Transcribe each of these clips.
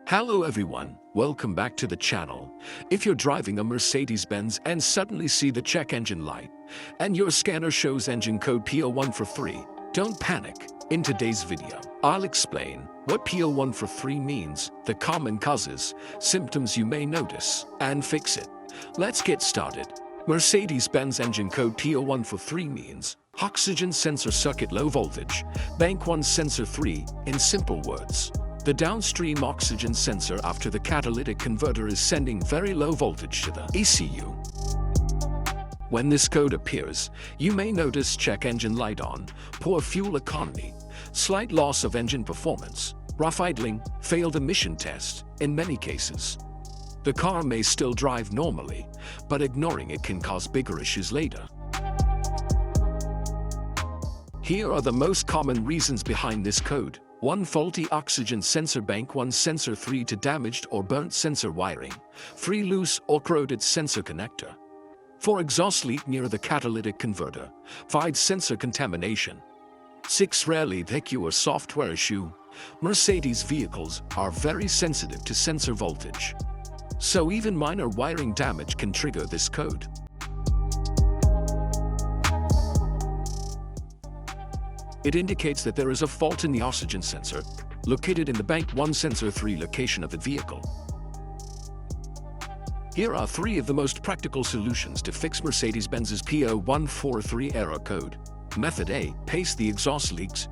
Hello everyone, welcome back to the channel. If you're driving a Mercedes Benz and suddenly see the check engine light, and your scanner shows engine code P0143, don't panic. In today's video, I'll explain what P0143 means, the common causes, symptoms you may notice, and fix it. Let's get started. Mercedes Benz engine code P0143 means oxygen sensor circuit low voltage, bank 1 sensor 3, in simple words. The downstream oxygen sensor after the catalytic converter is sending very low voltage to the ECU. When this code appears, you may notice check engine light on, poor fuel economy, slight loss of engine performance, rough idling, failed emission test, in many cases. The car may still drive normally, but ignoring it can cause bigger issues later. Here are the most common reasons behind this code. 1. Faulty oxygen sensor, bank 1 sensor 3 to damaged or burnt sensor wiring, 3. Loose or corroded sensor connector, 4. Exhaust leak near the catalytic converter, 5. Sensor contamination, 6. Rarely ECU or software issue. Mercedes vehicles are very sensitive to sensor voltage, so even minor wiring damage can trigger this code. It indicates that there is a fault in the oxygen sensor, located in the bank 1 sensor 3 location of the vehicle. Here are 3 of the most practical solutions to fix Mercedes-Benz's P0143 error code. Method A. Paste the exhaust leaks.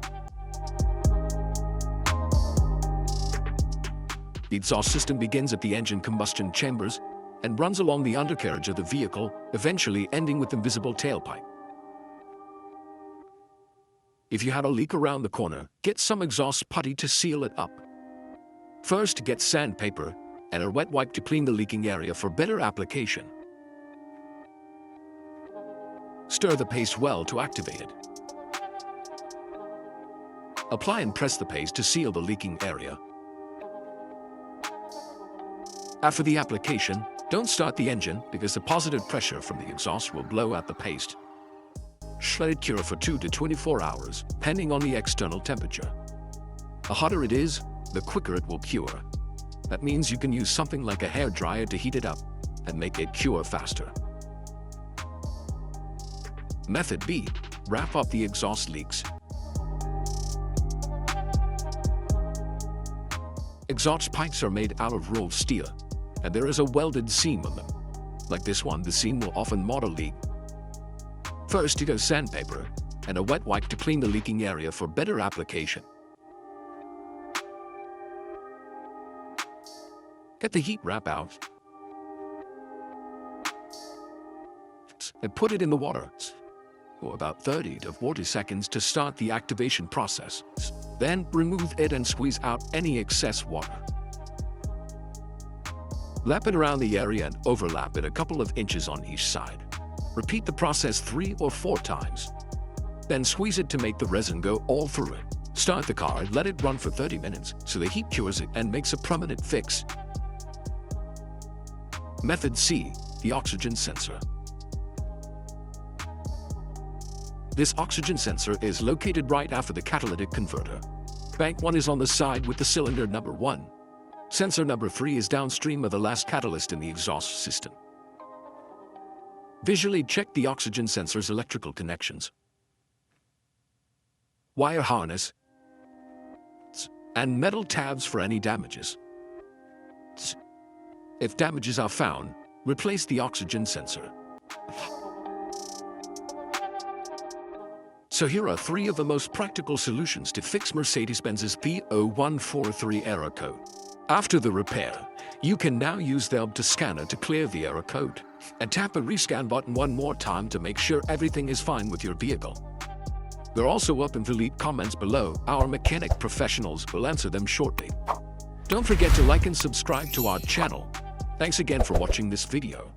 The exhaust system begins at the engine combustion chambers and runs along the undercarriage of the vehicle, eventually ending with the visible tailpipe. If you have a leak around the corner, get some exhaust putty to seal it up. First, get sandpaper and a wet wipe to clean the leaking area for better application. Stir the paste well to activate it. Apply and press the paste to seal the leaking area. After the application, don't start the engine because the positive pressure from the exhaust will blow out the paste. Let it cure for 2 to 24 hours, depending on the external temperature. The hotter it is, the quicker it will cure. That means you can use something like a hairdryer to heat it up and make it cure faster. Method B. Wrap up the exhaust leaks. Exhaust pipes are made out of rolled steel, and there is a welded seam on them. Like this one, the seam will often model leak. First, you go sandpaper and a wet wipe to clean the leaking area for better application. Get the heat wrap out and put it in the water for about 30 to 40 seconds to start the activation process. Then remove it and squeeze out any excess water. Lap it around the area and overlap it a couple of inches on each side. Repeat the process 3 or 4 times. Then squeeze it to make the resin go all through it. Start the car and let it run for 30 minutes so the heat cures it and makes a permanent fix. Method C. The oxygen sensor. This oxygen sensor is located right after the catalytic converter. Bank 1 is on the side with the cylinder number 1. Sensor number 3 is downstream of the last catalyst in the exhaust system. Visually check the oxygen sensor's electrical connections, wire harness, and metal tabs for any damages. If damages are found, replace the oxygen sensor. So here are 3 of the most practical solutions to fix Mercedes-Benz's P0143 error code. After the repair, you can now use the to scanner to clear the error code, and tap a rescan button one more time to make sure everything is fine with your vehicle. We're also open to leave comments below. Our mechanic professionals will answer them shortly. Don't forget to like and subscribe to our channel. Thanks again for watching this video.